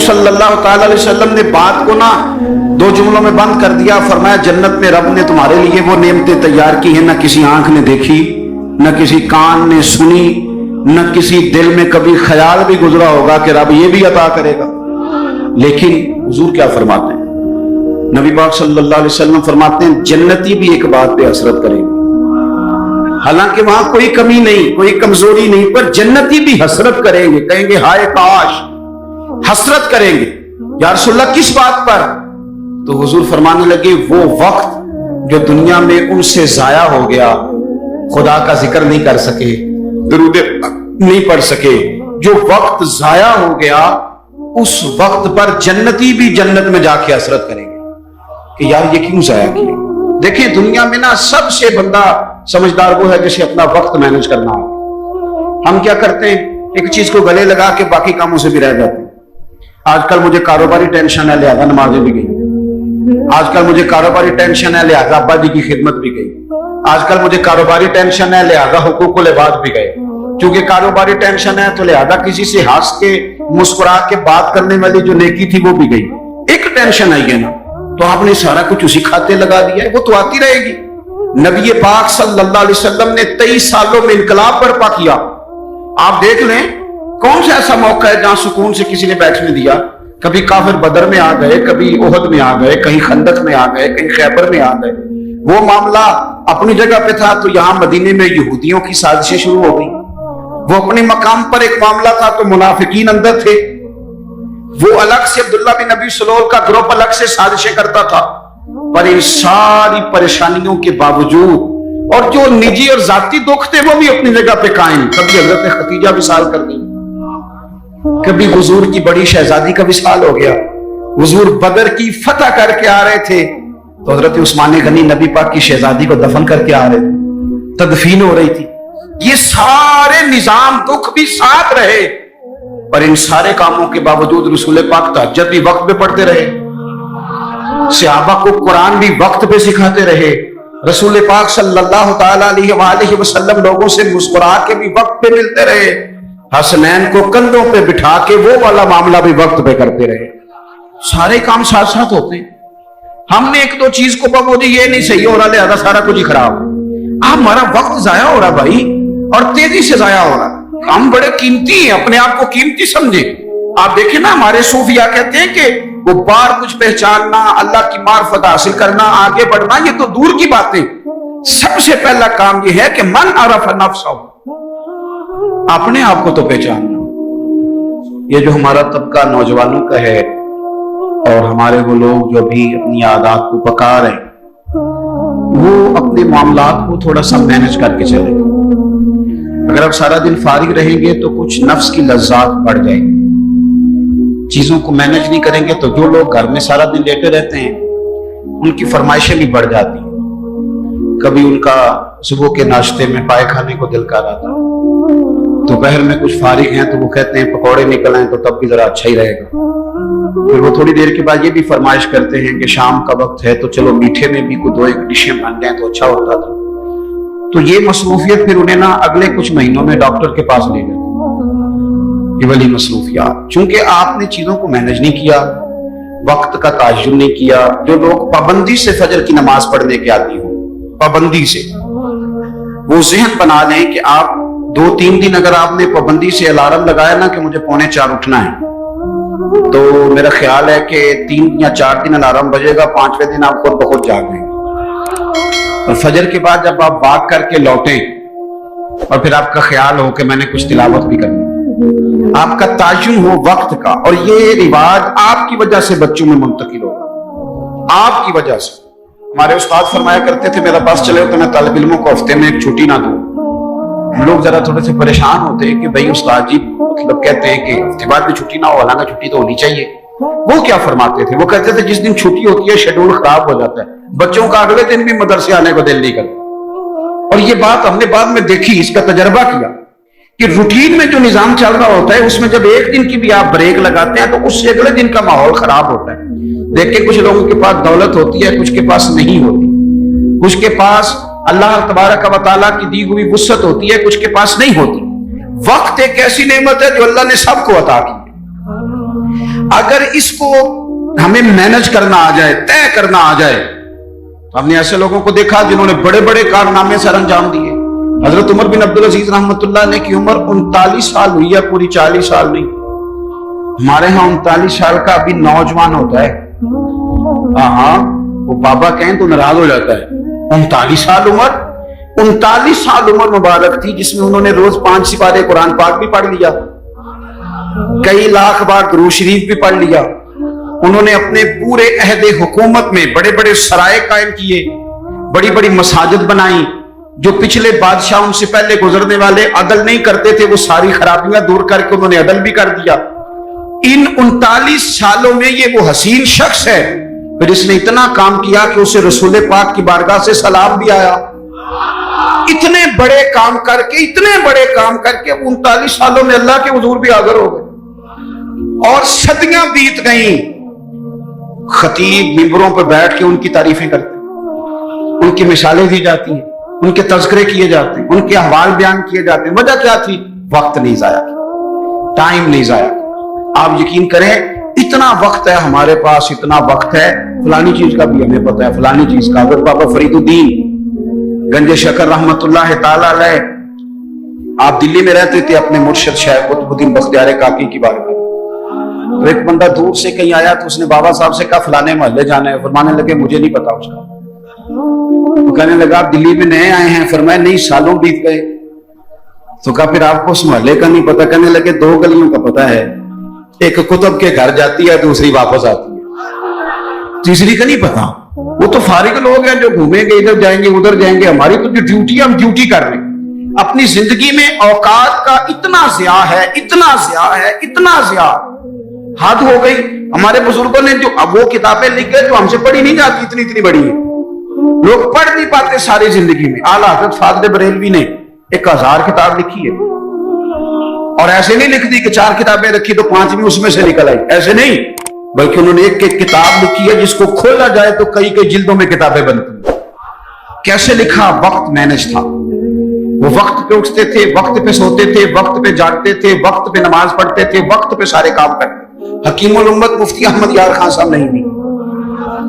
सल्लल्लाहु ताला अलैहि वसल्लम ने बात को ना दो जुमलों में बंद कर दिया। फरमाया जन्नत में रब ने तुम्हारे लिए वो नेमतें तैयार की हैं ना किसी आंख ने देखी, न किसी कान ने सुनी, न किसी दिल में कभी ख्याल भी गुजरा होगा कि रब ये भी अता करेगा। लेकिन हुजूर क्या फरमाते हैं, नबी पाक सल्लल्लाहु अलैहि वसल्लम फरमाते हैं जन्नती भी एक बात पे हसरत करेंगे, हालांकि वहां कोई कमी नहीं, कोई कमजोरी नहीं, पर जन्नती भी हसरत करेंगे, कहेंगे हाय काश, हसरत करेंगे। या रसूलल्लाह किस बात पर? तो हुजूर फरमाने लगे वो वक्त जो दुनिया में उनसे जाया हो गया, खुदा का जिक्र नहीं कर सके, दुरूद नहीं पढ़ सके, जो वक्त जाया हो गया, उस वक्त पर जन्नती भी जन्नत में जाके हसरत करेंगे कि यार ये क्यों जाया किया। देखिए दुनिया में ना सबसे बंदा समझदार वो है जिसे अपना वक्त मैनेज करना हो। हम क्या करते हैं, एक चीज को गले लगा के बाकी कामों से भी रह जाते हैं। आजकल मुझे कारोबारी टेंशन है लिहाजा नमाजें भी गई, आजकल मुझे कारोबारी टेंशन है लिहाजा अब्बा जी की खिदमत भी गई, आजकल मुझे कारोबारी टेंशन है लिहाजा हुकूकुल इबाद भी गए। क्योंकि कारोबारी टेंशन है तो लिहाजा किसी से हंस के मुस्कुरा के बात करने वाली जो नेकी थी वो भी गई। एक टेंशन आई है ना, तो आपने सारा कुछ उसी खाते लगा दिया है, वो तो आती रहेगी। नबी पाक सल्लल्लाहु अलैहि वसल्लम ने 23 सालों में इनकलाब बर्पा किया। आप देख लें कौन सा ऐसा मौका है जहां सुकून से किसी ने बैठने दिया। कभी काफिर बदर में आ गए, कभी ओहद में आ गए, कहीं खंदक में आ गए, कहीं खैबर में आ गए। वो मामला अपनी जगह पे था तो यहां मदीने में यहूदियों की साजिशें शुरू हो गई। वो अपने मकाम पर एक मामला था तो मुनाफिकीन अंदर थे। वो अलग से अब्दुल्ला बिन नबी सलोल का ग्रुप अलग से साजिशें करता था। पर इन सारी परेशानियों के बावजूद और जो निजी और जाती दुख थे वो भी अपनी जगह पे कायम। कभी हजरत खतीजा विसाल कर दी, कभी हुजूर की बड़ी शहजादी का विसाल हो गया। हुजूर बदर की फतह करके आ रहे थे तो हजरत उस्मान गनी नबी पाक की शहजादी को दफन करके आ रहे थे, तदफीन हो रही थी। ये सारे निजाम दुख भी साथ रहे, पर इन सारे कामों के बावजूद रसूल पाक तहज्जुद भी वक्त पे पढ़ते रहे, सहाबा को कुरान भी वक्त पे सिखाते रहे। रसूल पाक सल्लल्लाहु ताला अलैहि वसल्लम लोगों से मुस्कुरा के भी वक्त पे मिलते रहे। हसनैन को कंधों पे बिठा के वो वाला मामला भी वक्त पे करते रहे। सारे काम साथ साथ होते हैं। हमने एक दो चीज को मुझे ये नहीं सही हो रहा लिहाजा सारा कुछ ही खराब। हमारा वक्त जाया हो रहा भाई, और तेजी से जाया हो रहा। हम बड़े कीमती हैं, अपने आप को कीमती समझे। आप देखें ना, हमारे सूफिया कहते हैं कि वो बार कुछ पहचानना, अल्लाह की मार्फत हासिल करना, आगे बढ़ना, ये तो दूर की बातें। सबसे पहला काम ये है कि मन अरफ नफ्सहू, अपने आप को तो पहचानना। ये जो हमारा तबका नौजवानों का है और हमारे वो लोग जो भी अपनी आदत को पका रहे हैं, वो अपने मामलात को थोड़ा सा मैनेज करके चले। अगर आप सारा दिन फारिग रहेंगे तो कुछ नफ्स की लज्जात बढ़ जाएगी। चीजों को मैनेज नहीं करेंगे तो जो लोग घर में सारा दिन लेटे रहते हैं उनकी फरमाइशें भी बढ़ जाती हैं। कभी उनका सुबह के नाश्ते में पाए खाने को दिल कर आता है, दोपहर में कुछ फारिग हैं तो वो कहते हैं पकौड़े निकल आए तो तब भी जरा अच्छा ही रहेगा। फिर वो थोड़ी देर के बाद ये भी फरमाइश करते हैं कि शाम का वक्त है तो चलो मीठे में भी कोई दो एक डिशें बन जाए तो अच्छा होता था। तो ये मसरूफियत फिर उन्हें ना अगले कुछ महीनों में डॉक्टर के पास ले जाती, ये वाली मसरूफियत। चूंकि आपने चीजों को मैनेज नहीं किया, वक्त का ताजुन नहीं किया। जो लोग पाबंदी से फजर की नमाज पढ़ने के आदी हो, पाबंदी से, वो जहन बना लें कि आप 2-3 दिन अगर आपने पाबंदी से अलार्म लगाया ना कि मुझे 3:45 उठना है, तो मेरा ख्याल है कि 3 या 4 दिन अलार्म बजेगा, 5वें दिन आप खुद बहुत जागेंगे। और फजर के बाद जब आप बाग करके लौटें और फिर आपका ख्याल हो कि मैंने कुछ तिलावत भी करनी, आपका ताजुन हो वक्त का, और ये रिवाज आपकी वजह से बच्चों में मुंतकिल होगा, आपकी वजह से। हमारे उस्ताद फरमाया करते थे मेरा बस चले तो मैं तालिब इल्मों को हफ्ते में एक छुट्टी ना दूं। हम लोग जरा थोड़े से परेशान होते हैं कि भाई उस्ताद जी मतलब कहते हैं कि हफ्ते बाद भी छुट्टी ना हो, हालांकि छुट्टी तो होनी चाहिए। वो क्या फरमाते थे, वो कहते थे जिस दिन छुट्टी होती है शेड्यूल खराब हो जाता है, बच्चों का अगले दिन भी मदरसे आने को दिल नहीं करता। और ये बात हमने बाद में देखी, इसका तजर्बा किया कि रूटीन में जो निजाम चल रहा होता है उसमें जब एक दिन की भी आप ब्रेक लगाते हैं तो उससे अगले दिन का माहौल खराब होता है। देखिए कुछ लोगों के पास दौलत होती है, कुछ के पास नहीं होती, कुछ के पास अल्लाह तबारक व तआला की दी हुई वुसअत होती है, कुछ के पास नहीं होती। वक्त एक ऐसी नेमत है जो अल्लाह ने सबको अता की है। अगर इसको हमें मैनेज करना आ जाए, तय करना आ जाए, तो हमने ऐसे लोगों को देखा जिन्होंने बड़े बड़े कारनामे सर अंजाम दिए। हजरत उमर बिन अब्दुल अजीज रहमतुल्लाह ने की उम्र 39 साल हुई है, पूरी 40 साल नहीं। हमारे यहाँ 39 साल का अभी नौजवान होता है, हाँ, वो बाबा कहें तो नाराज हो जाता है। 39 साल उम्र, 39 साल उम्र मुबारक थी जिसमें उन्होंने रोज 5 सिपारे कुरान पाक भी पढ़ लिया, कई लाख बार दुरूद शरीफ भी पढ़ लिया। उन्होंने अपने पूरे अहदे हुकूमत में बड़े बड़े सराय कायम किए, बड़ी बड़ी मसाजिद बनाई। जो पिछले बादशाह उनसे पहले गुजरने वाले अदल नहीं करते थे, वो सारी खराबियां दूर करके उन्होंने अदल भी कर दिया। इन 39 सालों में ये वो हसीन शख्स है फिर इसने इतना काम किया कि उसे रसूल पाक की बारगाह से सलाम भी आया। इतने बड़े काम करके, इतने बड़े काम करके 39 सालों में अल्लाह के हुजूर भी हाजिर हो गए और सदियां बीत गई। खतीब मिंबरों पर बैठ के उनकी तारीफें करते, उनकी मिसालें दी जाती हैं, उनके तज़किरे किए जाते हैं, उनके अहवाल बयान किए जाते हैं। वजह क्या थी? वक्त नहीं जाया किया, टाइम नहीं जाया किया। आप यकीन करें, इतना वक्त है हमारे पास, इतना वक्त है, फलानी चीज का भी हमें पता है, फलानी चीज का। अगर बाबा फरीदुद्दीन गंजे शकर रहमतुल्लाह ताला अलैह, आप दिल्ली में रहते थे, अपने मुर्शिद शेख कुतुबुद्दीन बख्तियार काकी की बात में, तो एक बंदा दूर से कहीं आया तो उसने बाबा साहब से कहा फलाने मोहल्ले जाना है। फरमाने लगे मुझे नहीं पता उसका। तो कहने लगा आप दिल्ली में नए आए हैं? फरमाया नहीं, सालों बीत गए। तो कहा फिर आपको उस मोहल्ले का नहीं पता? कहने लगे 2 गलियों का पता है, एक कुतुब के घर जाती है, दूसरी वापस आती है, तीसरी का नहीं पता। वो तो फारिग लोग हैं जो घूमेंगे, इधर जाएंगे उधर जाएंगे। हमारी तो जो ड्यूटी, हम ड्यूटी कर रहे हैं। अपनी जिंदगी में औकात का इतना ज़िया है, इतना ज़िया है, इतना ज़िया, हद हो गई। हमारे बुजुर्गों ने जो अब वो किताबें लिख गए जो हमसे पढ़ी नहीं जाती, इतनी इतनी बड़ी है, लोग पढ़ नहीं पाते सारी जिंदगी में। आला हज़रत फाज़िल बरेलवी ने 1000 किताब लिखी है, और ऐसे नहीं लिख दी कि 4 किताबें रखी तो 5वीं उसमें से निकल आई, ऐसे नहीं, बल्कि उन्होंने एक एक किताब लिखी है जिसको खोला जाए तो कई कई जिल्दों में किताबें बनती। कैसे लिखा? वक्त मैनेज था। वो वक्त पे उठते थे, वक्त पे सोते थे, वक्त पे जागते थे, वक्त पे नमाज पढ़ते थे, वक्त पे सारे काम करते। हकीमुल उम्मत मुफ्ती अहमद यार खान साहब नहीं भी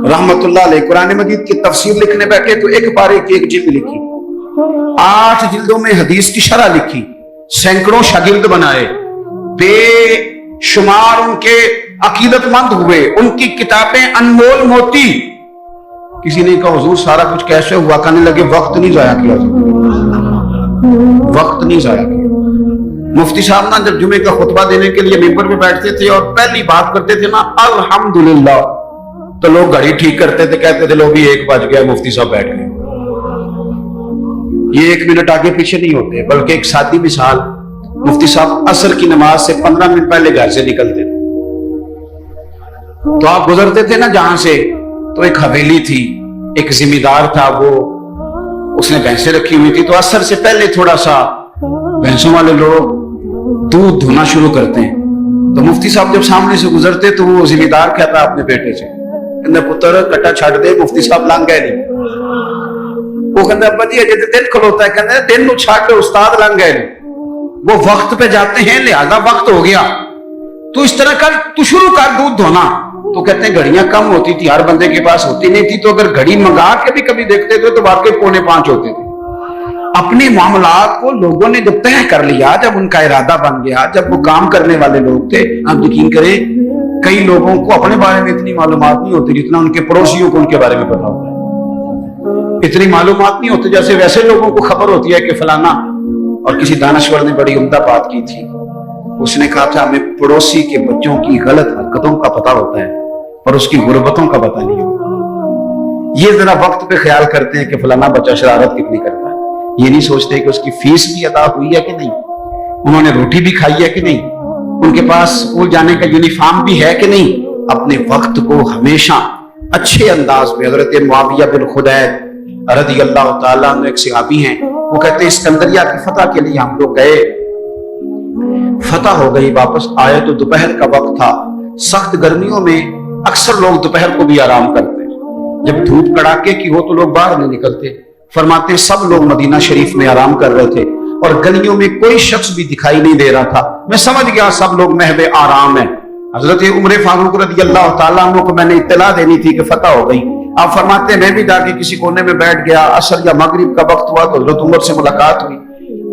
रहमतुल्लाह अलैह कुरान मजीद की तफसीर लिखने बैठे तो एक पारे की 1 जिल्द लिखी, 8 जिल्दों में हदीस की शरह लिखी, सैकड़ों शागिर्द बनाए, बेशुमार उनके अकीदतमंद हुए, उनकी किताबें अनमोल मोती। किसी ने कहा हुजूर सारा कुछ कैसे हुआ? कहने लगे वक्त नहीं जाया किया, वक्त नहीं जाया किया। मुफ्ती साहब ना जब जुमे का खुतबा देने के लिए मिंबर पे बैठते थे और पहली बात करते थे ना अल्हम्दुलिल्लाह, तो लोग घड़ी ठीक करते थे, कहते थे लोग 1 बज गया, मुफ्ती साहब बैठ गए। ये 1 मिनट आगे पीछे नहीं होते, बल्कि एक सादी मिसाल, मुफ्ती साहब असर की नमाज से 15 मिनट पहले घर से निकलते थे। तो आप गुजरते थे ना जहां से, तो एक हवेली थी, एक जिम्मेदार था, वो उसने भैंसें रखी हुई थी, तो असर से पहले थोड़ा सा भैंसों वाले लोग दूध धोना शुरू करते हैं। तो मुफ्ती साहब जब सामने से गुजरते तो वो जिम्मेदार कहता अपने बेटे से, कहते पुत्र कट्टा छड़ दे, मुफ्ती साहब लंघ गए नहीं। वो कहते अब्बा जी अजे दिन खलोता है, कहते दिन नूं छड़ के उस्ताद लंघ गए नहीं। वो वक्त पे जाते हैं, लिहाजा वक्त हो गया, तो इस तरह कर, तू शुरू कर दूध धोना। तो कहते हैं घड़ियां कम होती थी, हर बंदे के पास होती नहीं थी, तो अगर घड़ी मंगा के भी कभी देखते थे तो वाकई 4:45 होते थे। अपने मामलात को लोगों ने जब तय कर लिया, जब उनका इरादा बन गया, जब वो काम करने वाले लोग थे, आप यकीन करें कई लोगों को अपने बारे में इतनी मालूमात नहीं होती जितना उनके पड़ोसियों को उनके बारे में पता होता है। इतनी मालूमात नहीं होती जैसे वैसे लोगों को खबर होती है कि फलाना। और किसी दानश्वर ने बड़ी उम्दा बात की थी, उसने कहा था हमें पड़ोसी के बच्चों की गलत हरकतों का पता होता है पर उसकी गुर्बतों का पता नहीं होता। ये जरा वक्त पे ख्याल करते हैं कि फलाना बच्चा शरारत कितनी करता है, ये नहीं सोचते कि उसकी फीस भी अदा हुई है कि नहीं, उन्होंने रोटी भी खाई है कि नहीं, उनके पास स्कूल जाने का यूनिफॉर्म भी है कि नहीं। अपने वक्त को हमेशा अच्छे अंदाज में, हजरत मुआविया बिन खुदैद रज़ियल्लाहु ताला अन्हु एक सहाबी हैं, वो कहते हैं सिकंदरिया की फतह के लिए हम लोग गए, फतह हो गई, वापस आए तो दोपहर का वक्त था। सख्त गर्मियों में अक्सर लोग दोपहर को भी आराम करते हैं, जब धूप कड़ाके की हो तो लोग बाहर नहीं निकलते। फरमाते हैं सब लोग मदीना शरीफ में आराम कर रहे थे और गलियों में कोई शख्स भी दिखाई नहीं दे रहा था। मैं समझ गया सब लोग महवे आराम है। हजरत उमर फारूक रज़ी अल्लाह ताला अन्हु को मैंने इत्तला देनी थी कि फतह हो गई। आप फरमाते हैं मैं भी जाके किसी कोने में बैठ गया, असर या मगरिब का वक्त हुआ तो हजरत उमर से मुलाकात हुई,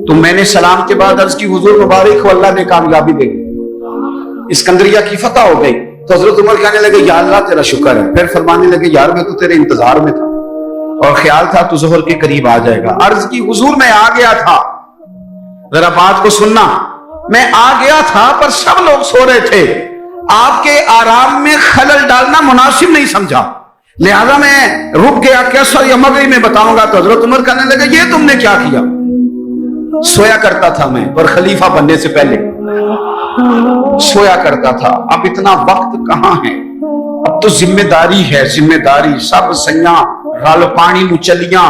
तो मैंने सलाम के बाद अर्ज की हुजूर मुबारक हो, अल्लाह ने कामयाबी दे दी, इस्कंदरिया की फतह हो गई। तो हजरत उमर कहने लगे या अल्लाह तेरा शुक्र है। फिर फरमाने लगे यार मैं तो तेरे इंतजार में था और ख्याल था तू ज़ोहर के करीब आ जाएगा। अर्ज की हुजूर मैं आ गया था, जरा बात को सुनना, मैं आ गया था पर सब लोग सो रहे थे, आपके आराम में खलल डालना मुनासिब नहीं समझा, लिहाजा मैं रुक गया, कैसा या मगरिब में बताऊंगा। तो हजरत उमर कहने लगे ये तुमने क्या किया? सोया करता था मैं, पर खलीफा बनने से पहले सोया करता था, अब इतना वक्त कहां है, अब तो जिम्मेदारी है, जिम्मेदारी सब सैया रल पानी में चलियां,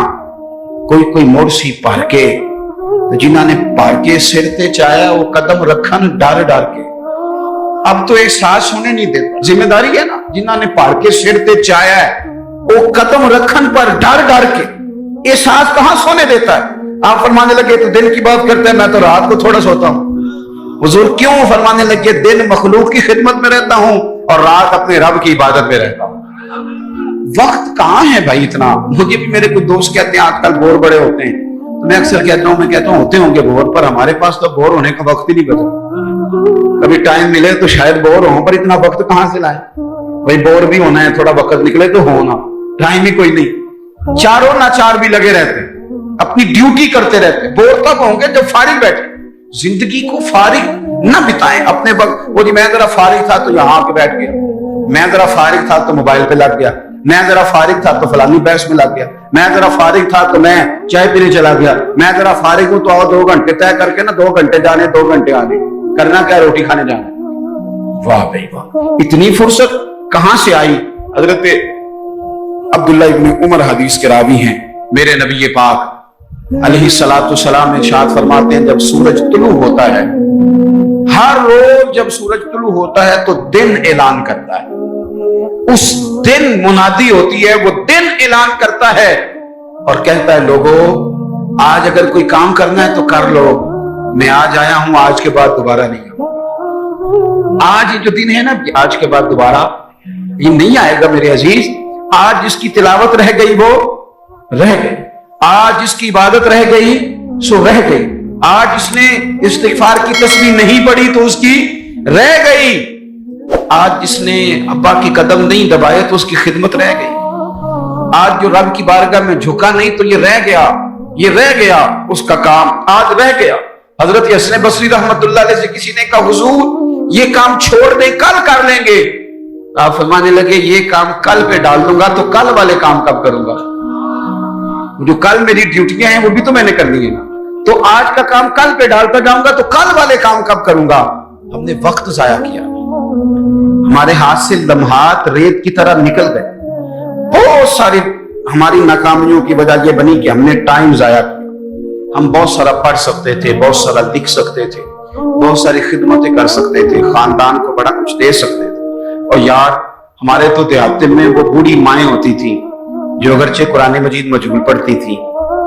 कोई कोई मोरसी भर के, जिन्होंने भर के सिर ते चाया वो कदम रखन डर डर के, अब तो एहसास होने नहीं देता, जिम्मेदारी है ना, जिन्होंने भर के सिर ते चाया है वो कदम रखन पर डर डर के, एहसास कहां सोने देता है। आप फरमाने लगे तो दिन की बात करते हैं, मैं तो रात को थोड़ा सोता हूं। हुजूर क्यों? फरमाने लगे दिन मखलूक की खिदमत में रहता हूं और रात अपने रब की इबादत में रहता हूं। वक्त कहां है भाई इतना? मुझे भी मेरे कुछ दोस्त कहते हैं आजकल बोर बड़े होते हैं, तो मैं अक्सर कहता हूं, मैं कहता हूं होते होंगे बोर, पर हमारे पास तो बोर होने का वक्त ही नहीं बचा। कभी टाइम मिले तो शायद बोर हो, पर इतना वक्त कहां से लाए भाई? बोर भी होना है, थोड़ा वक्त निकले तो होना, टाइम ही कोई नहीं। चारों नाचार भी लगे रहते, अपनी ड्यूटी करते रहते, बोर तब होंगे जब फारिग बैठे। जिंदगी को फारिग ना बिताएं अपने वक्त। वो जी मैं जरा फारिग था तो यहाँ आके बैठ गया, मैं जरा फारिग था तो मोबाइल पे लग गया, मैं जरा फारिग था तो फलानी बहस में लग गया, मैं जरा फारिग था तो मैं चाय पीने चला गया, मैं जरा फारिग हूं तो आओ 2 घंटे तय करके ना, 2 घंटे जाने 2 घंटे आने, करना क्या, रोटी खाने जाना। वाह भाई वाह, इतनी फुर्सत कहां से आई? हजरत अब्दुल्ला इब्न उमर हदीस के रावी हैं, मेरे नबी पाक अलैहिस्सलातु सलाम इरशाद फरमाते हैं जब सूरज तुलू होता है, हर रोज जब सूरज तुलू होता है तो दिन ऐलान करता है, उस दिन मुनादी होती है, वो दिन ऐलान करता है और कहता है लोगों आज अगर कोई काम करना है तो कर लो, मैं आज आया हूं, आज के बाद दोबारा नहीं आऊंगा। आज जो दिन है ना, आज के बाद दोबारा ये नहीं आएगा मेरे अजीज। आज जिसकी तिलावत रह गई वो रह गई, आज जिसकी इबादत रह गई सो रह गई, आज जिसने इस्तिगफार की तस्बीह नहीं पढ़ी तो उसकी रह गई, आज जिसने अब्बा की कदम नहीं दबाए तो उसकी खिदमत रह गई, आज जो रब की बारगाह में झुका नहीं तो ये रह गया, ये रह गया, उसका काम आज रह गया। हजरत हसन बसरी रहमतुल्लाह अलैह से किसी ने कहा हुजूर ये काम छोड़ दे, कल कर लेंगे। आप फरमाने लगे ये काम कल पे डाल दूंगा तो कल वाले काम कब करूंगा? जो कल मेरी ड्यूटियां हैं वो भी तो मैंने करनी है ना, तो आज का काम कल पे डालता जाऊंगा तो कल वाले काम कब करूंगा? हमने वक्त जाया किया, हमारे हाथ से लम्हात रेत की तरह निकल गए। बहुत सारी हमारी नाकामियों की वजह यह बनी कि हमने टाइम जाया किया। हम बहुत सारा पढ़ सकते थे, बहुत सारा लिख सकते थे, बहुत सारी खिदमतें कर सकते थे, खानदान को बड़ा कुछ दे सकते थे। और यार हमारे तो देहात में वो बूढ़ी माएँ होती थी जो अगरचे कुरान मजीद मजबूर पढ़ती थी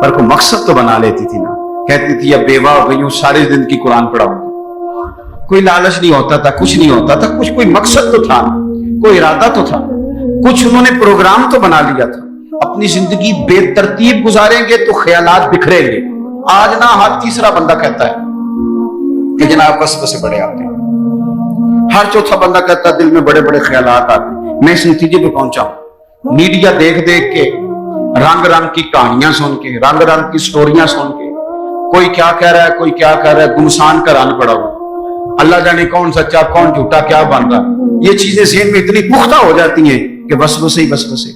पर कोई मकसद तो बना लेती थी ना, कहती थी अब बेवा हो गई हूं सारे दिन की कुरान पढ़ाऊंगी। कोई लालच नहीं होता था, कुछ नहीं होता था, कुछ कोई मकसद तो था, कोई इरादा तो था, कुछ उन्होंने प्रोग्राम तो बना लिया था। अपनी जिंदगी बेतरतीब गुजारेंगे तो ख्यालात बिखरेंगे। आज ना हर तीसरा बंदा कहता है कि जनाब बस से बड़े आते हैं, हर चौथा बंदा कहता है दिल में बड़े बड़े ख्यालात आते हैं। मैं इस नतीजे पे पहुंचा, मीडिया देख देख के, रंग रंग की कहानियां सुन के, रंग रंग की स्टोरियां सुन के, कोई क्या कह रहा है, कोई क्या कह रहा है, गुमसान का रन पड़ा हुआ, अल्लाह जाने कौन सच्चा कौन झूठा क्या बन रहा। ये चीजें ज़हन में इतनी पुख्ता हो जाती हैं कि वसवसे ही वसवसे,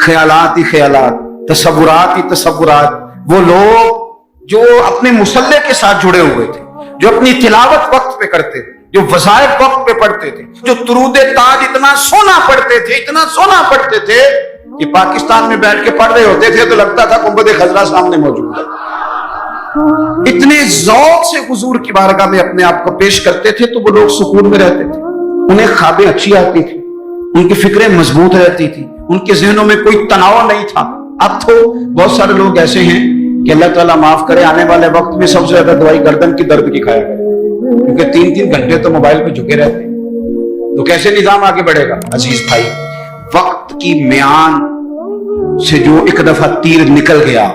ख्यालात ही ख्यालात, तसव्वुरात ही तसव्वुरात। वो लोग जो अपने मुसल्ले के साथ जुड़े हुए थे, जो अपनी तिलावत वक्त पे करते थे, जो वज़ाइफ वक्त पे पढ़ते थे, जो दुरूद ताज इतना सोना पढ़ते थे, इतना सोना पढ़ते थे कि पाकिस्तान में बैठ के पढ़ रहे होते थे तो लगता था गुंबद खजरा सामने मौजूद है। इतने ज़ौक़ से हुजूर की बारगाह में अपने आप को पेश करते थे तो वो लोग सुकून में रहते थे, उन्हें ख्वाबें अच्छी आती थी, उनकी फिक्रें मजबूत रहती थी, उनके जहनों में कोई तनाव नहीं था। अब तो बहुत सारे लोग ऐसे हैं कि अल्लाह ताला माफ करे, आने वाले वक्त में सबसे ज्यादा दवाई गर्दन की दर्द की खाया करे, क्योंकि 3-3 घंटे तो मोबाइल पे झुके रहते हैं। तो कैसे निजाम आगे बढ़ेगा? अजीज भाई, वक्त की म्यान से जो एक दफा तीर निकल गया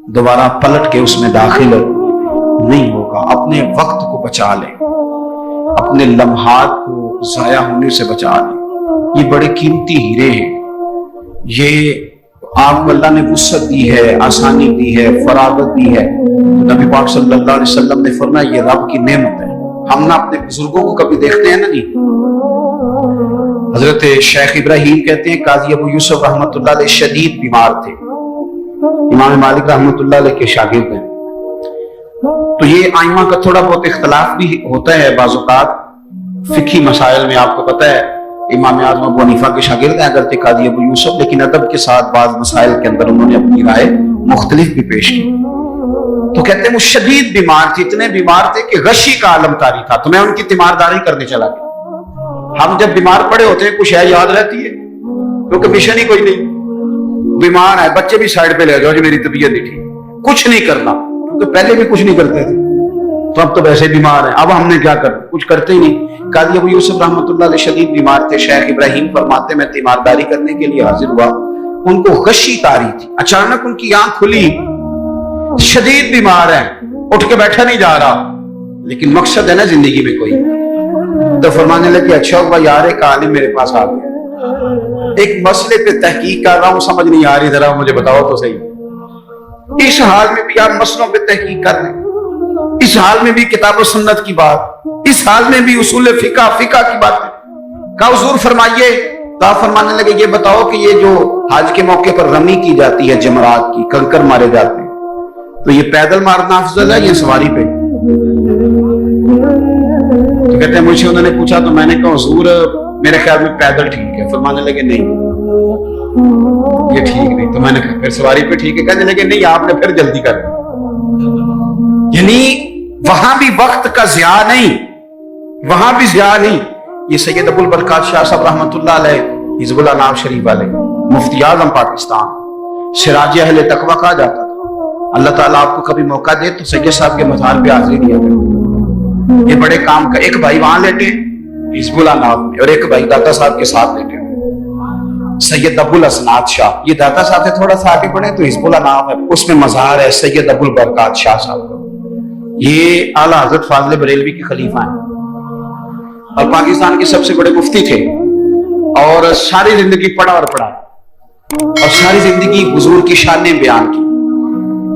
दोबारा पलट के उसमें दाखिल नहीं होगा। अपने वक्त को बचा ले, अपने लम्हात को जाया होने से बचा ले। ये बड़े कीमती हीरे हैं। ये आपको अल्लाह ने वुसअत दी है, आसानी दी है, फरागत दी है। तो नबी पाक सल्लल्लाहु अलैहि वसल्लम ने फरमाया ये रब की नेमत है। हम ना अपने बुजुर्गों को कभी देखते हैं ना जी। हजरत शेख इब्राहिम कहते हैं काजी अबू यूसुफ रहमतुल्लाह अलैह शदीद बीमार थे, इमाम मालिक रहमतुल्लाह अलैह के शागिर्द हैं। तो ये आइमा का थोड़ा बहुत इख्तलाफ भी होता है बाज़-औक़ात फिक़ही मसाइल में। आपको पता है इमाम आज़म अबू हनीफा के शागिर्द हैं हज़रत काज़ी अबू यूसुफ, लेकिन अदब के साथ बाज़ मसाइल के अंदर उन्होंने अपनी राय मुख्तलिफ भी पेश की। तो कहते हैं वो शदीद बीमार थे, इतने बीमार थे कि गशी का आलम तारी था। तो मैं उनकी तीमारदारी करने चला गया। हम जब बीमार पड़े होते हैं कुछ है याद रहती है, क्योंकि मिशन ही कोई नहीं। बीमार है, बच्चे भी साइड पे ले जाओ जो मेरी तबीयत नहीं ठीक, कुछ नहीं करना, क्योंकि पहले भी कुछ नहीं करते थे। तो अब तो वैसे बीमार है, अब हमने क्या करना, कुछ करते ही नहीं। काजी अबू यूसुफ रहमतुल्लाह अलैह शदीद बीमार थे। शेख इब्राहिम फरमाते मैं तीमारदारी करने के लिए हाजिर हुआ, उनको गशी तारी थी। अचानक उनकी आंख खुली, शदीद बीमार है, उठ के बैठा नहीं जा रहा, लेकिन मकसद है ना जिंदगी में कोई। तो फरमाने लगे अच्छा हुआ यार एक आलिम मेरे पास आ गया, एक मसले पे तहकीक कर रहा हूं, समझ नहीं आ रही, जरा मुझे बताओ तो सही। इस हाल में भी आप मसलों पे तहकीक कर रहे हैं, इस हाल में भी किताब और सुन्नत की बात, इस हाल में भी उसूल फिका की बात का हुजूर फरमाइए। तो आप फरमाने लगे ये बताओ कि ये जो हज के मौके पर रमी की जाती है, जमरात की, कंकर मारे जाते हैं, तो ये पैदल मारना अफजल है या सवारी पे? तो कहते हैं मुझसे उन्होंने पूछा, तो मैंने कहा हुजूर मेरे ख्याल में पैदल ठीक है। फरमाने लगे नहीं ये ठीक नहीं। तो मैंने कहा फिर सवारी पे ठीक है? कहने लगे नहीं आपने फिर जल्दी कर। यानी वहां भी वक्त का ज़िया नहीं, वहां भी ज़िया नहीं। ये सैयद अबुल बरकात शाह साहब रहमतुल्लाह अलैह हिज़्बुल अनाम शरीफ वाले मुफ्ती आज़म पाकिस्तान, सिराज अहले तकवा कहा जाता था। अल्लाह ताला आपको कभी मौका दे तो सैयद साहब के मज़ार पे हाजिरी दिया करो। ये बड़े काम का, एक भाई वहां लेटे हिज़्बुल अनाम में और एक भाई दाता साहब के साथ लेटे सैयद अबुल असनाद शाह। ये दाता साहब से थोड़ा सा आगे बढ़े तो हिज़्बुल अनाम है, उसमें मज़ार है सैयद अबुल बरकात शाह साहब का। ये आला हज़रत फाज़िल बरेलवी के खलीफा हैं और पाकिस्तान के सबसे बड़े मुफ्ती थे और सारी जिंदगी पढ़ा और पढ़ा और सारी जिंदगी हुजूर की शान बयान की।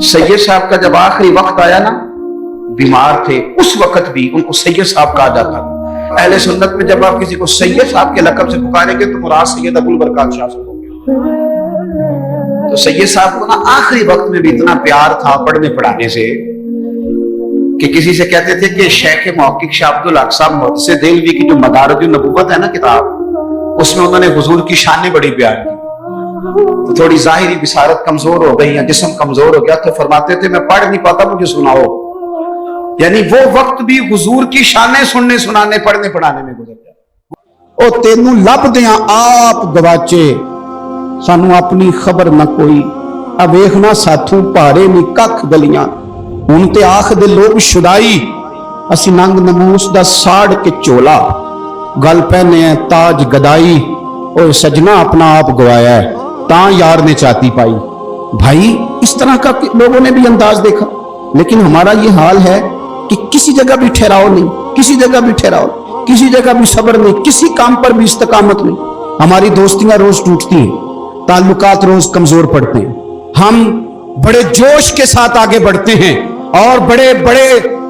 सैयद साहब का जब आखिरी वक्त आया ना, बीमार थे, उस वक्त भी उनको सैयद साहब कहा जाता था। अहले सुन्नत में जब आप किसी को सैयद साहब के लक़ब से पुकारेंगे तो मुराद सैयद अबुल बरकात शाह साहब होंगे। तो सैयद साहब को ना आखिरी वक्त में भी इतना प्यार था पढ़ने पढ़ाने से कि किसी से कहते थे कि शेख मुहक्किक शाह अब्दुल हक साहब मुहद्दिस देहलवी की जो मदारिजुन नबुव्वत है ना किताब, उसमें उन्होंने हुजूर की शान बड़ी बयान की। तो थोड़ी जाहिरी बिसारत कमजोर हो गई या जिस्म कमजोर हो गया तो फरमाते थे मैं पढ़ नहीं पाता, मुझे सुनाओ। यानी वो वक्त भी हुजूर की शानें सुनने सुनाने पढ़ने पढ़ाने में गुजर गया। ओ तेनू लभदियां आप गवाचे, सानू अपनी खबर न कोई, आ वेखना साथों भारे नी कख गलियां, हुण ते आख दे लोग शुदाई, असी नंग नमूस दा साड़ के चोला, गल पहने है ताज गदाई, और सजना अपना आप गवाया है ता यार ने चाती पाई। भाई इस तरह का लोगों ने भी अंदाज देखा, लेकिन हमारा ये हाल है कि किसी जगह भी ठहराव नहीं, किसी जगह भी ठहराव, किसी जगह भी सब्र नहीं, किसी काम पर भी इस्तकामत नहीं। हमारी दोस्तियां रोज टूटती हैं, ताल्लुकात रोज कमजोर पड़ते हैं, हम बड़े जोश के साथ आगे बढ़ते हैं और बड़े बड़े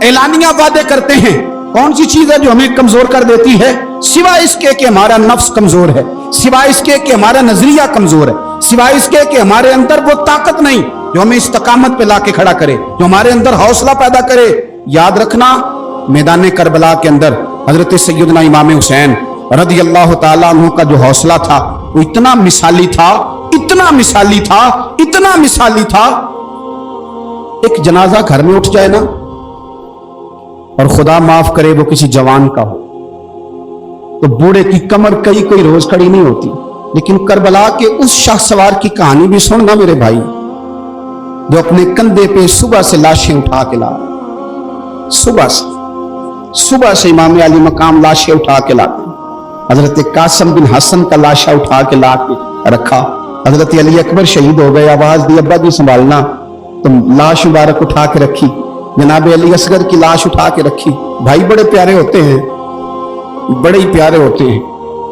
ऐलानिया वादे करते हैं। कौन सी चीज है जो हमें कमजोर कर देती है? सिवाय इसके कि हमारा नफ्स कमजोर है, सिवाय इसके कि हमारा नजरिया कमजोर है, सिवाय इसके कि हमारे अंदर वो ताकत नहीं जो हमें इस्तकामत पे लाके खड़ा करे, जो हमारे अंदर हौसला पैदा करे। याद रखना, मैदान करबला के अंदर हजरत सैयदना इमाम हुसैन रज़ी अल्लाह ताला अन्हु का जो हौसला था वो इतना मिसाली था, इतना मिसाली था, इतना मिसाली था। एक जनाजा घर में उठ जाए ना, और खुदा माफ करे वो किसी जवान का हो, तो बूढ़े की कमर कोई रोज खड़ी नहीं होती। लेकिन करबला के उस शाह सवार की कहानी भी सुनना मेरे भाई, जो अपने कंधे पे सुबह से लाशें उठा के ला, सुबह से इमाम अली मकाम लाशें उठा के लाते। हजरत कासिम बिन हसन का लाशा उठा के ला के रखा। हजरत अली अकबर शहीद हो गए, आवाज दी अब्बा जी संभालना, तो लाश मुबारक उठा के रखी। जनाब अली असगर की लाश उठा के रखी। भाई बड़े प्यारे होते हैं, बड़े ही प्यारे होते हैं।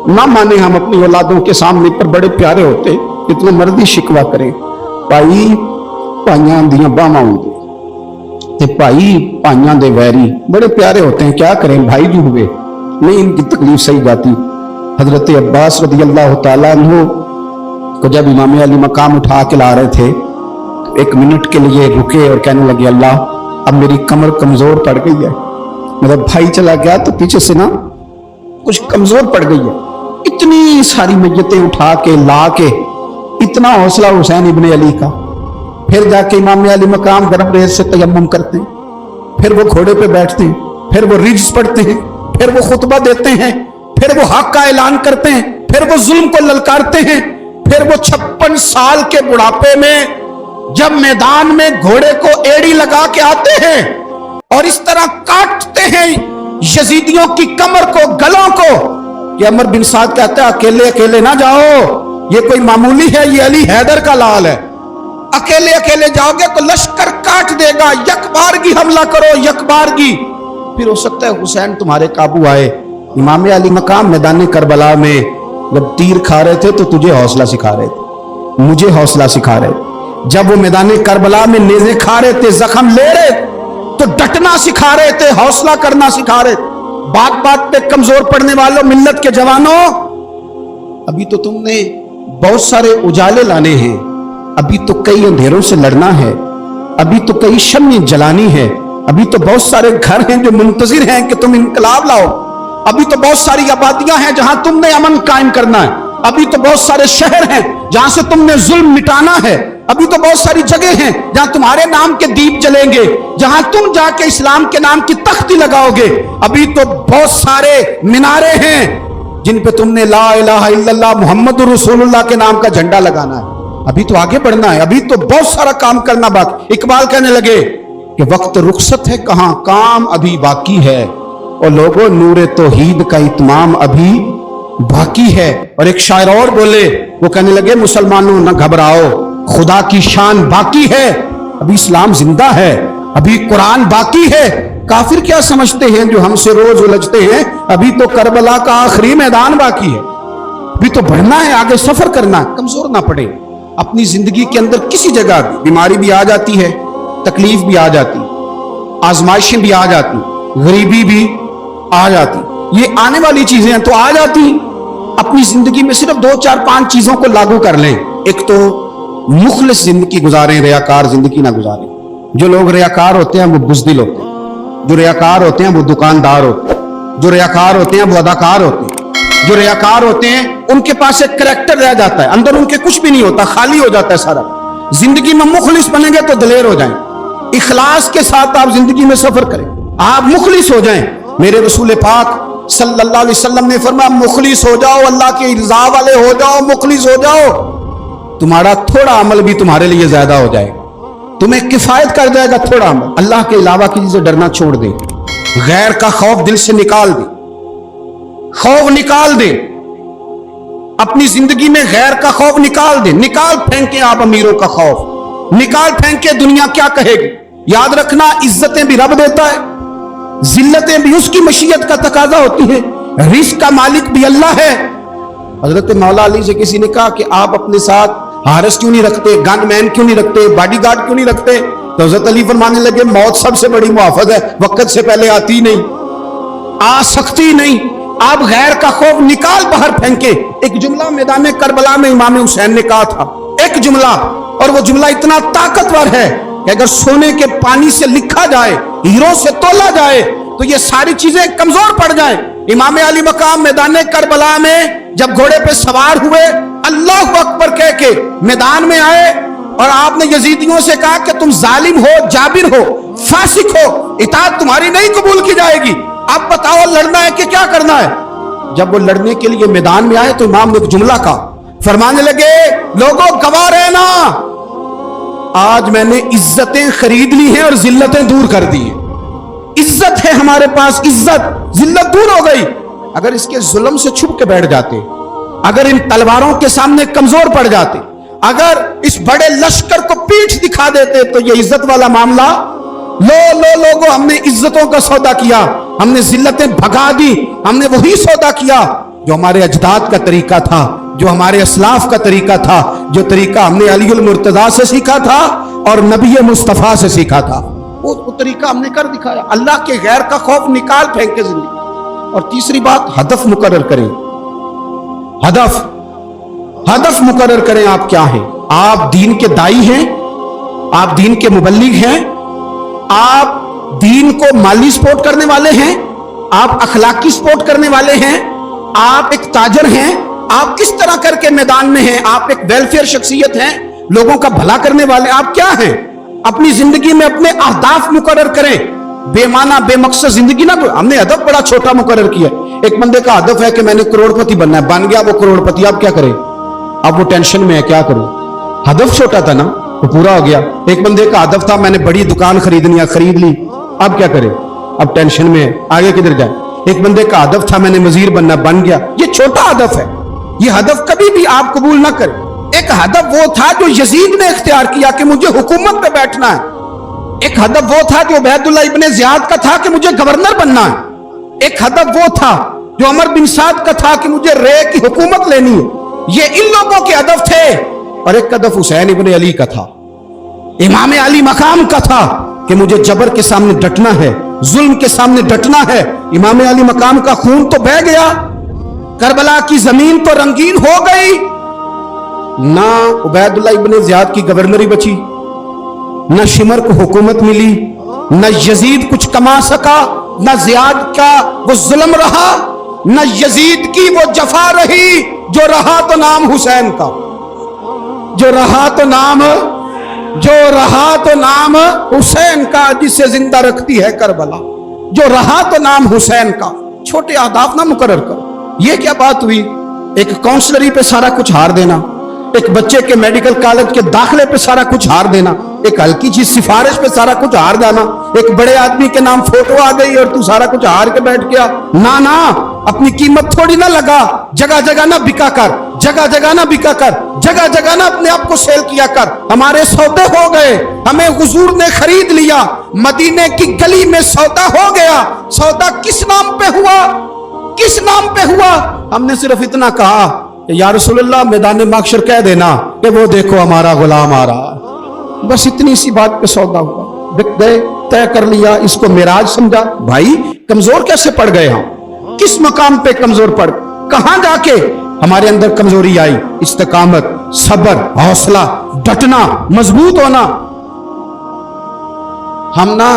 ना माने हम अपनी औलादों के सामने, पर बड़े प्यारे होते हैं, इतना मर्जी शिकवा करें। भाई भाइयां दियां बावां होंगे ते भाई भाइयां दे वैरी बड़े प्यारे होते हैं। क्या करें, भाई भी हुए नहीं इनकी तकलीफ सही जाती। हजरत अब्बास रज़ी अल्लाह तआला अन्हु को जब इमाम अली मकाम उठा के ला रहे थे, तो एक मिनट के लिए रुके और कहने लगे, अल्लाह अब मेरी कमर कमजोर पड़ गई है। मतलब भाई चला गया तो पीछे से ना कुछ कमजोर पड़ गई है। इतनी सारी मैयतें उठा के ला के, इतना हौसला हुसैन इब्ने अली का। फिर जाके इमाम अली मकाम गरम रेत से तयम्मुम करते हैं, फिर वो घोड़े पे बैठते हैं, फिर वो रिज्स पढ़ते हैं, फिर वो खुतबा देते हैं, फिर वो हक का ऐलान करते हैं, फिर वो जुल्म को ललकारते हैं, फिर वो 56 साल के बुढ़ापे में जब मैदान में घोड़े को एड़ी लगा के आते हैं और इस तरह काटते हैं यजीदियों की कमर को, गलों को, कि अमर बिन साद कहता है अकेले अकेले ना जाओ, ये कोई मामूली है, ये अली हैदर का लाल है। अकेले अकेले जाओगे तो लश्कर काट देगा, यकबारगी हमला करो, यकबारगी। फिर हो सकता है हुसैन तुम्हारे काबू आए। इमाम अली मकाम मैदान करबला में जब तीर खा रहे थे तो तुझे हौसला सिखा रहे थे, मुझे हौसला सिखा रहे थे। जब वो मैदान करबला में नेज़े खा रहे थे, जख्म ले रहे तो डटना सिखा रहे थे, हौसला करना सिखा रहे थे। बात बात पे कमजोर पड़ने वालों, मिल्लत के जवानों, अभी तो तुमने बहुत सारे उजाले लाने हैं, अभी तो कई अंधेरों से लड़ना है, अभी तो कई शम्में जलानी है, अभी तो बहुत सारे घर हैं जो मुंतजिर हैं कि तुम इनकलाब लाओ, अभी तो बहुत सारी आबादियां हैं जहां तुमने अमन कायम करना है, अभी तो बहुत सारे शहर हैं जहां से तुमने जुल्म मिटाना है, अभी तो बहुत सारी जगह हैं जहां तुम्हारे नाम के दीप जलेंगे, जहां तुम जाके इस्लाम के नाम की तख्ती लगाओगे, अभी तो बहुत सारे मिनारे हैं जिन पे तुमने ला इलाहा इल्लल्लाह मुहम्मदुर रसूलुल्लाह के नाम का झंडा लगाना है। अभी तो आगे बढ़ना है, अभी तो बहुत सारा काम करना बाकी। इकबाल कहने लगे कि वक्त रुखसत है कहां, काम अभी बाकी है, और लोगों नूरे तौहीद का इत्माम अभी बाकी है। और एक शायर और बोले, वो कहने लगे मुसलमानों न घबराओ, खुदा की शान बाकी है, अभी इस्लाम जिंदा है, अभी कुरान बाकी है। काफिर क्या समझते हैं जो हमसे रोज उलझते हैं, अभी तो करबला का आखिरी मैदान बाकी है, अभी तो बढ़ना है, आगे सफर करना है, कमजोर ना पड़े। अपनी जिंदगी के अंदर किसी जगह बीमारी भी आ जाती है, तकलीफ भी आ जाती, आजमाइशें भी आ जाती, गरीबी भी आ जाती, ये आने वाली चीजें हैं तो आ जाती। अपनी जिंदगी में सिर्फ 2 4 5 चीजों को लागू कर लें। एक तो मुखलिस जिंदगी गुजारें, रियाकार जिंदगी ना गुजारें। जो लोग रियाकार होते हैं वो बुज़दिल होते हैं, जो रियाकार होते हैं वो दुकानदार होते हैं, जो रियाकार होते हैं वो अदाकार होते हैं, जो रियाकार होते हैं उनके पास एक करैक्टर रह जाता है, अंदर उनके कुछ भी नहीं होता, खाली हो जाता है सारा। जिंदगी में मुखलिस बनेंगे तो दलेर हो जाएं, इखलास के साथ आप जिंदगी में सफर करें, आप मुखलिस हो जाएं। मेरे रसूल पाक सल्लल्लाहु अलैहि वसल्लम ने फरमाया मुखलिस हो जाओ, अल्लाह के रज़ा वाले हो जाओ, मुखलिस हो जाओ, तुम्हारा थोड़ा अमल भी तुम्हारे लिए ज्यादा हो जाएगा, तुम्हें किफायत कर जाएगा थोड़ा अमल। अल्लाह के अलावा किसी से डरना छोड़ दे, गैर का खौफ दिल से निकाल दे, खौफ निकाल दे, अपनी जिंदगी में गैर का खौफ निकाल दे, निकाल फेंके आप अमीरों का खौफ, निकाल फेंके दुनिया क्या कहेगी। याद रखना इज्जतें भी रब देता है, जिल्लतें भी उसकी मशीयत का तकाजा होती है, रिस्क का मालिक भी अल्लाह है। हजरत मौला अली से किसी ने कहा कि आप अपने साथ हारिस क्यों नहीं रखते, गनमैन क्यों नहीं रखते, बॉडीगार्ड क्यों नहीं रखते? तो हजरत अली फरमाने लगे मौत सबसे बड़ी मुआफज है, वक्त से पहले आती नहीं, आ सकती नहीं। आप गैर का खौफ निकाल बाहर फेंके। एक जुमला मैदान करबला में इमाम हुसैन ने कहा था, एक जुमला, और वो जुमला इतना ताकतवर है कि अगर सोने के पानी से लिखा जाए, हीरो से तोला जाए, तो ये सारी चीजें कमजोर पड़ जाए। इमाम अली मकाम मैदान करबला में जब घोड़े पे सवार हुए, अल्लाह अकबर कह के मैदान में आए, और आपने यजीदियों से कहा कि तुम जालिम हो, जाबिर हो, फासिक हो, इताअत तुम्हारी नहीं कबूल की जाएगी, अब बताओ लड़ना है कि क्या करना है। जब वो लड़ने के लिए मैदान में आए तो इमाम ने एक जुमला कहा, फरमाने लगे लोगों गवाह रहना, आज मैंने इज्जतें खरीद ली हैं और जिल्लतें दूर कर दी हैं। इज्जत है हमारे पास, इज्जत, जिल्लत दूर हो गई। अगर इसके जुल्म से छुप के बैठ जाते, अगर इन तलवारों के सामने कमजोर पड़ जाते, अगर इस बड़े लश्कर को पीठ दिखा देते, तो ये इज्जत वाला मामला, लोगों हमने इज्जतों का सौदा किया, हमने जिल्लतें भगा दी, हमने वही सौदा किया जो हमारे अजदाद का तरीका था, जो हमारे असलाफ का तरीका था, जो तरीका हमने अलीउल मुर्तजा से सीखा था और नबी मुस्तफा से सीखा था, वो तरीका हमने कर दिखाया। अल्लाह के गैर का खौफ निकाल फेंके जिंदगी। और तीसरी बात, हदफ मुकर्रर करें। हदफ मुकर्रर करें। आप क्या हैं? आप दीन के दाई हैं, आप दीन के मुबल्लिग हैं, आप दीन को माली सपोर्ट करने वाले हैं, आप अखलाकी सपोर्ट करने वाले हैं, आप एक ताजर हैं, आप किस तरह करके मैदान में हैं? आप एक वेलफेयर शख्सियत हैं, लोगों का भला करने वाले, आप क्या हैं? अपनी जिंदगी में अपने अहदाफ मुकर्रर करें। बेमाना बेमकसद जिंदगी ना, हमने हदफ बड़ा छोटा मुकर्रर किया। एक बंदे का हदफ है कि मैंने करोड़पति बनना है, बन गया वो करोड़पति, अब क्या करें? अब वो टेंशन में है, क्या करूं? हदफ छोटा था ना, वो पूरा हो गया। एक बंदे का हदफ था मैंने बड़ी दुकान खरीदनी है, खरीद ली, अब क्या करें? अब टेंशन में है, आगे किधर जाए? एक बंदे का हदफ था मैंने वजीर बनना, बन गया। ये छोटा हदफ है, ये हदफ कभी भी आप कबूल ना करें। एक हदफ वो था जो यजीद ने इख्तियार किया कि मुझे हुकूमत पे बैठना है। एक हदफ वो था जो उबैदुल्लाह इब्ने ज़ियाद का था कि मुझे गवर्नर बनना है। एक हदफ वो था जो उमर बिन साद का था कि मुझे रे की हुकूमत लेनी है। ये इन लोगों के हदफ थे। और एक हदफ हुसैन इब्ने अली का था, इमाम अली मकाम का था कि मुझे जबर के सामने डटना है, जुल्म के सामने डटना है। इमाम अली मकाम का खून तो बह गया, करबला की जमीन तो रंगीन हो गई, ना उबैदुल्लाह इब्ने ज़ियाद की गवर्नरी बची, न शिमर को हुकूमत मिली, न यजीद कुछ कमा सका, न ज़ियाद का वो जुल्म रहा, न यजीद की वो जफा रही। जो रहा तो नाम हुसैन का, जो रहा तो नाम हुसैन का, जिसे जिंदा रखती है करबला। जो रहा तो नाम हुसैन का। छोटे आदाब ना मुकर्रर करो। ये क्या बात हुई? एक काउंसलरी पे सारा कुछ हार देना, एक बच्चे के मेडिकल कॉलेज के दाखिले पे सारा कुछ हार देना, एक हल्की चीज सिफारिश पे सारा कुछ हार जाना, एक बड़े आदमी के नाम फोटो आ गई और तू सारा कुछ हार के बैठ गया। ना, अपनी कीमत थोड़ी ना लगा, जगह जगह ना बिका कर, जगह जगह ना बिका कर, जगह जगह ना अपने आप को सेल किया कर। हमारे सौदे हो गए, हमें हुजूर ने खरीद लिया, मदीने की गली में सौदा हो गया। सौदा किस नाम पे हुआ? किस नाम पे हुआ? हमने सिर्फ इतना कहा कि या रसूलल्लाह मैदान माशर कह देना कि वो देखो हमारा गुलाम आ रहा है। बस इतनी सी बात पे सौदा हुआ, बिक गए, तय कर लिया, इसको मिराज समझा। भाई कमजोर कैसे पड़ गए हम? किस मकाम पे कमजोर पड़, कहां जाके हमारे अंदर कमजोरी आई? इस्तिकामत, सब्र, हौसला, डटना, मजबूत होना। हम ना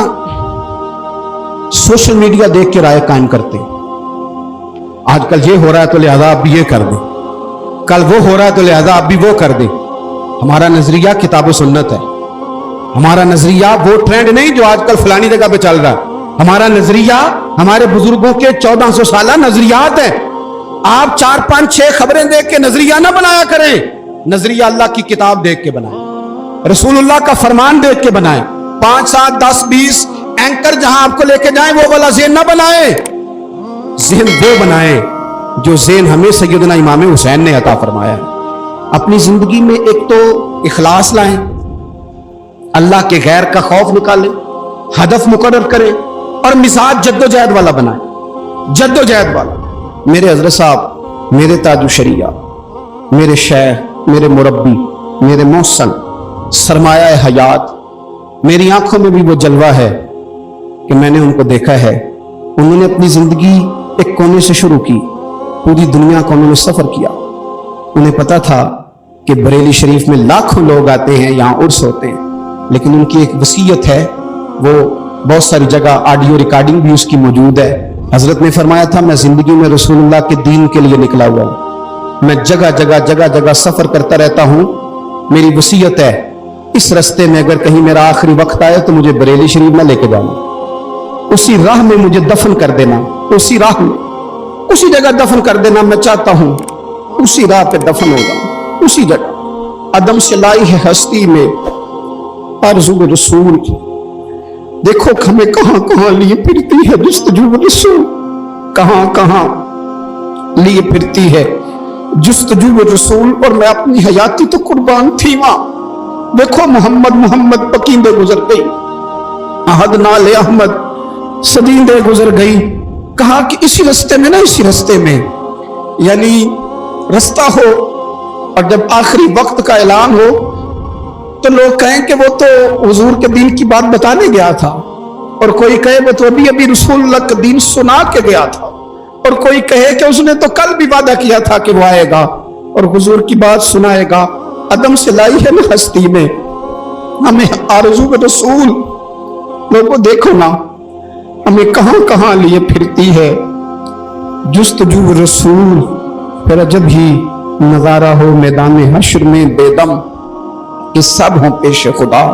सोशल मीडिया देख के राय कायम करते हैं। आजकल ये हो रहा है तो लिहाजा आप भी ये कर दे, कल वो हो रहा है तो लिहाजा आप भी वो कर दे। हमारा नजरिया किताब सुन्नत है। हमारा नजरिया वो ट्रेंड नहीं जो आजकल फलानी जगह पे चल रहा है। हमारा नजरिया हमारे बुजुर्गों के 1400 साल नजरियात है। आप 4, 5, 6 खबरें देख के नजरिया ना बनाया करें। नजरिया अल्लाह की किताब देख के बनाए, रसूलुल्लाह का फरमान देख के बनाए। 5, 7, 10, 20 एंकर जहां आपको लेके जाए वो वाला ज़हन ना बनाए। ज़हन वो बनाए जो ज़हन हमें सैयदना इमाम हुसैन ने अता फरमाया है। अपनी जिंदगी में एक तो इखलास लाएं, अल्लाह के गैर का खौफ निकालें, हदफ मुकर्रर करें और मिजाज जद्दोजहद वाला बनाएं, जद्दोजहद वाला। मेरे हजरत साहब, मेरे ताजु शरिया, मेरे शेख, मेरे मुरब्बी, मेरे मोहसन, सरमाया हयात, मेरी आंखों में भी वो जलवा है कि मैंने उनको देखा है। उन्होंने अपनी जिंदगी एक कोने से शुरू की, पूरी दुनिया का उन्होंने सफर किया। उन्हें पता था कि बरेली शरीफ में लाखों लोग आते हैं, यहाँ उर्स होते हैं, लेकिन उनकी एक वसीयत है, वो बहुत सारी जगह ऑडियो रिकॉर्डिंग भी उसकी मौजूद है। हजरत ने फरमाया था, मैं जिंदगी में रसूलुल्लाह के दीन के लिए निकला हुआ हूं, मैं जगह जगह सफर करता रहता हूं। मेरी वसीयत है, इस रास्ते में अगर कहीं मेरा आखिरी वक्त आए तो मुझे बरेली शरीफ में लेके जाना, उसी राह में मुझे दफन कर देना, उसी राह में, उसी जगह दफन कर देना। मैं चाहता हूं उसी राह पे दफन हो जाऊं, उसी जगह। अदम से लाई है हस्ती में आरज़ू रसूल, देखो हमें कहां कहां लिए फिरती है जस्तजू रसूल। कहां कहां लिए फिरती है, जुस्तजू रसूल, और मैं अपनी हयाती तो कुर्बान थी वहां। देखो मोहम्मद मोहम्मद पकींदे गुजर गई, अहद नाले अहमद सदींदे गुजर गई। कहा कि इसी रास्ते में ना, इसी रास्ते में, यानी रास्ता हो और जब आखिरी वक्त का ऐलान हो तो लोग कहें कि वो तो हुजूर के दीन की बात बताने गया था, और कोई कहे वो तो अभी अभी रसूलुल्लाह का दीन सुना के गया था, और कोई कहे कि उसने तो कल भी वादा किया था कि वो आएगा और हुजूर की बात सुनाएगा। अदम से लाई है ना हस्ती में, हमें आरज़ू रसूल। लोगों देखो ना, हमें कहां कहां लिए फिरती है जुस्तजू रसूल। फिर जब ही नजारा हो मैदान हश्र में बेदम, कि सब हों पेश खुदा।